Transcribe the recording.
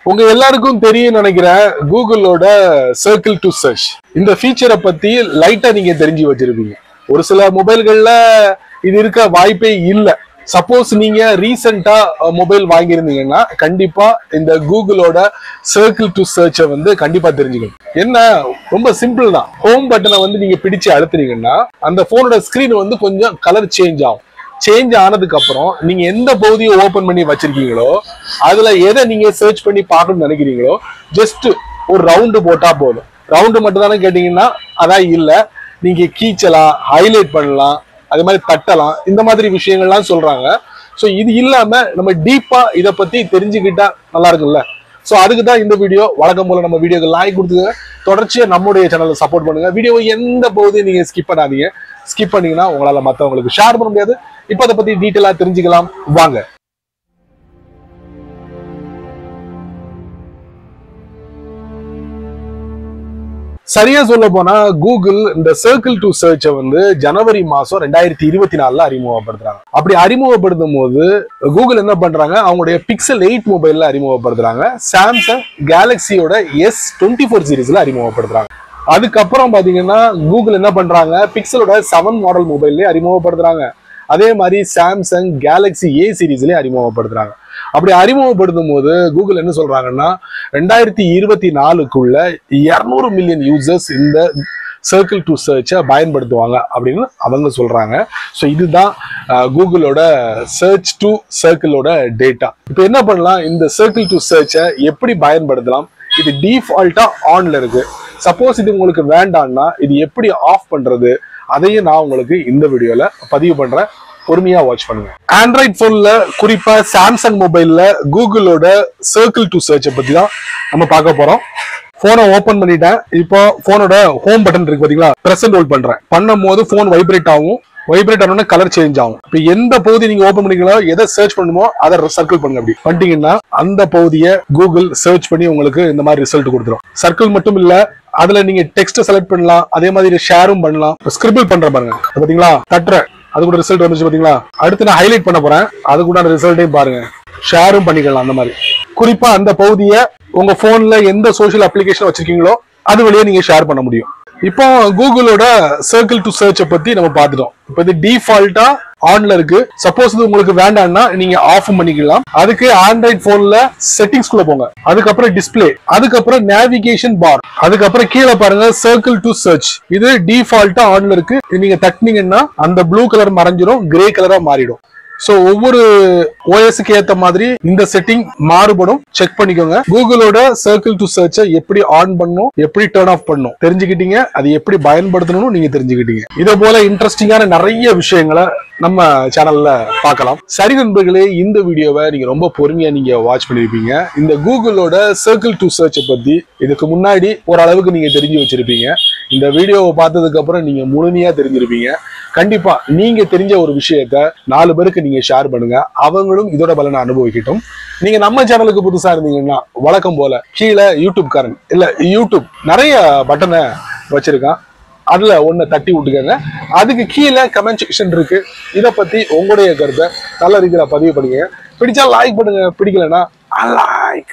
உங்க எல்லாருக்கும் தெரியும் நினைக்கிறேன் கூகுளோட சர்க்கிள் டு சர்ச் இந்த ஃபீச்சரை பத்தி லைட்டா நீங்க தெரிஞ்சு வச்சிருப்பீங்க. ஒரு சில மொபைல்கள்ல இது இருக்க வாய்ப்பே இல்லை. சப்போஸ் நீங்க ரீசெண்டா மொபைல் வாங்கியிருந்தீங்கன்னா கண்டிப்பா இந்த கூகுளோட சர்க்கிள் டு சர்ச்சை கண்டிப்பா தெரிஞ்சுக்கணும். என்ன ரொம்ப சிம்பிள் தான். ஹோம் பட்டனை நீங்க பிடிச்சு அழுத்துனீங்கன்னா அந்த போனோட ஸ்கிரீன் கொஞ்சம் கலர் சேஞ்ச் ஆகும். சேஞ்ச் ஆனதுக்கு அப்புறம் நீங்க எந்த பகுதியை ஓபன் பண்ணி வச்சிருக்கீங்களோ அதுல எதை நீங்க சர்ச் பண்ணி பார்க்கணும்னு நினைக்கிறீங்களோ ஜஸ்ட் ஒரு ரவுண்டு போட்டா போதும். ரவுண்டு மட்டும் தானே கேட்டீங்கன்னா அதான் இல்ல, நீங்க கீச்சலாம், ஹைலைட் பண்ணலாம், அது மாதிரி தட்டலாம், இந்த மாதிரி விஷயங்கள்லாம் சொல்றாங்க. ஸோ இது இல்லாம நம்ம டீப்பா இதை பத்தி தெரிஞ்சுக்கிட்டா நல்லா இருக்குல்ல. ஸோ அதுக்கு தான் இந்த வீடியோ. வழக்கம் போல நம்ம வீடியோக்கு லைக் கொடுத்துங்க, தொடர்ச்சியா நம்முடைய சேனலை சப்போர்ட் பண்ணுங்க. வீடியோவை எந்த பகுதியும் நீங்க ஸ்கிப் பண்ணாதீங்க. ஸ்கிப் பண்ணீங்கன்னா உங்களால மற்றவங்களுக்கு ஷேர் பண்ண முடியாது. இப்போ அதை பத்தி டீட்டெயிலா தெரிஞ்சுக்கலாம் வாங்க. சரியா சொல்ல போனா கூகுள் இந்த சர்க்கிள் டு சர்ச்சை ஜனவரி மாசம் 2024 அறிமுகப்படுத்துறாங்க. அப்படி அறிமுகப்படுத்தும் போது கூகுள் என்ன பண்றாங்க, அவங்களுடைய பிக்சல் 8 மொபைல்ல அறிமுகப்படுத்துறாங்க. சாம்சங் கேலக்சியோட S24 சீரீஸ்ல அறிமுகப்படுத்துறாங்க. அதுக்கப்புறம் பாத்தீங்கன்னா கூகுள் என்ன பண்றாங்க, பிக்சலோட 7 மாடல் மொபைல்ல அறிமுகப்படுத்துறாங்க. அதே மாதிரி சாம்சங் கேலக்சி A சீரீஸ்லயே அறிமுகப்படுத்துறாங்க. அப்படி அறிமுகப்படுத்தும் போது கூகுள் என்ன சொல்றாங்கன்னா 2024க்குள்ள 200 மில்லியன் யூசர்ஸ் இந்த சர்க்கிள் டு சர்ச்சை பயன்படுத்துவாங்க அப்படின்னு அவங்க சொல்றாங்க. ஸோ இதுதான் கூகுளோட சர்ச் டு சர்க்கிளோட டேட்டா. இப்போ என்ன பண்ணலாம், இந்த சர்க்கிள் டு சர்ச்சை எப்படி பயன்படுத்தலாம்? இது டிஃபால்ட்டா ஆன்ல இருக்கு. சப்போஸ் இது உங்களுக்கு வேண்டாம்னா இது எப்படி ஆஃப் பண்றது அதையும் நான் உங்களுக்கு இந்த வீடியோல பதிவு பண்றேன். பொறுமையா வாட்ச் பண்ணுங்க. ஆண்ட்ராய்ட் போன்ல குறிப்பா சாம்சங் மொபைல்ல கூகுளோட சர்க்கிள் டு சர்ச்சை பத்தி தான் நம்ம பார்க்க போறோம். போனை ஓபன் பண்ணிட்டேன். இப்போ போனோட ஹோம் பட்டன் இருக்கு பாத்தீங்களா, பிரஸ் ஹோல்ட் பண்றேன். பண்ணும் போது போன் வைப்ரேட் ஆகும். வைப்ரேட் ஆனோட கலர் சேஞ்ச் ஆகும். இப்போ எந்த பகுதி நீங்க ஓபன் பண்ணிங்களோ எதை சர்ச் பண்ணுமோ அதை சர்க்கிள் பண்ணுங்க. அப்படி பண்ணிட்டீங்கன்னா அந்த பகுதியை கூகுள் சர்ச் பண்ணி உங்களுக்கு இந்த மாதிரி ரிசல்ட் கொடுத்துரும். சர்க்கிள் மட்டும் இல்ல, அதுல நீங்க டெக்ஸ்ட் செலக்ட் பண்ணலாம், அதே மாதிரி ஷேரும் பண்ணலாம். ஸ்கிரிபிள் பண்ற பாருங்க பாத்தீங்களா, தட்டுறேன், அது கூட ரிசல்ட் வந்துச்சு பாத்தீங்களா. அடுத்து நான் ஹைலைட் பண்ண போறேன், அது கூட ரிசல்ட்டையும் பாருங்க. ஷேரும் பண்ணிக்கலாம். அந்த மாதிரி குறிப்பா அந்த பகுதியை உங்க போன்ல எந்த சோசியல் அப்ளிகேஷன் வச்சிருக்கீங்களோ அது வழியா நீங்க ஷேர் பண்ண முடியும். இப்போ கூகுளோட சர்க்கிள் டு சர்ச்சை பத்தி நம்ம பார்த்துட்டோம். இப்போ இது டிஃபால்ட்டா ஆன்ல இருக்கு. சப்போஸ் இது உங்களுக்கு வேண்டாம்னா நீங்க ஆஃப் பண்ணிக்கலாம். அதுக்கு ஆண்ட்ராய்ட் போன்ல செட்டிங்ஸ் குள்ள போங்க, அதுக்கப்புறம் டிஸ்பிளே, அதுக்கப்புறம் நேவிகேஷன் பார், அதுக்கப்புறம் கீழே பாருங்க சர்க்கிள் டு சர்ச். இது டிஃபால்ட்டா ஆன்ல இருக்கு. நீங்க தட்டினீங்கன்னா அந்த ப்ளூ கலர் மறைஞ்சிரும், கிரே கலரா மாறிடும். சோ ஒவ்வொரு ஓஎஸ்க்கு ஏத்த மாதிரி இந்த செட்டிங் மாறுபடும். செக் பண்ணிக்கோங்க. கூகுளோட சர்க்கிள் டு சர்ச்சை எப்படி ஆன் பண்ணும், எப்படி டர்ன் ஆஃப் பண்ணும் தெரிஞ்சுக்கிட்டீங்க. அது எப்படி பயன்படுத்தணும் நீங்க தெரிஞ்சுக்கிட்டீங்க. இதே போல இன்ட்ரெஸ்டிங்கான நிறைய விஷயங்களை நம்ம சேனல்ல பார்க்கலாம். சரி நண்பர்களே, இந்த வீடியோவை நீங்க ரொம்ப பொறுமையா நீங்க வாட்ச் பண்ணிருப்பீங்க. இந்த கூகுளோட சர்க்கிள் டு சர்ச்சை பத்தி இதுக்கு முன்னாடி ஓரளவுக்கு நீங்க தெரிஞ்சு வச்சிருப்பீங்க. இந்த வீடியோவை பார்த்ததுக்கு அப்புறம் நீங்க முழுமையா தெரிஞ்சிருப்பீங்க. கண்டிப்பா நீங்க தெரிஞ்ச ஒரு விஷயத்த 4 பேருக்கு நீங்க ஷேர் பண்ணுங்க, அவங்களும் இதோட பலனை அனுபவிக்கட்டும். நீங்க நம்ம சேனலுக்கு புதுசா இருந்தீங்கன்னா வழக்கம் போல கீழே யூடியூப் காரன் இல்ல யூடியூப் நிறைய பட்டனை வச்சிருக்கான், அதுல ஒண்ணு தட்டி விட்டுக்கங்க. அதுக்கு கீழே கமெண்ட் செக்ஷன் இருக்கு. இதை பத்தி உங்களுடைய கருத்தை நல்ல ரீதியில பதிவு பண்ணுங்க. பிடிச்சா லைக் பண்ணுங்க, பிடிக்கலன்னா அன்லைக்.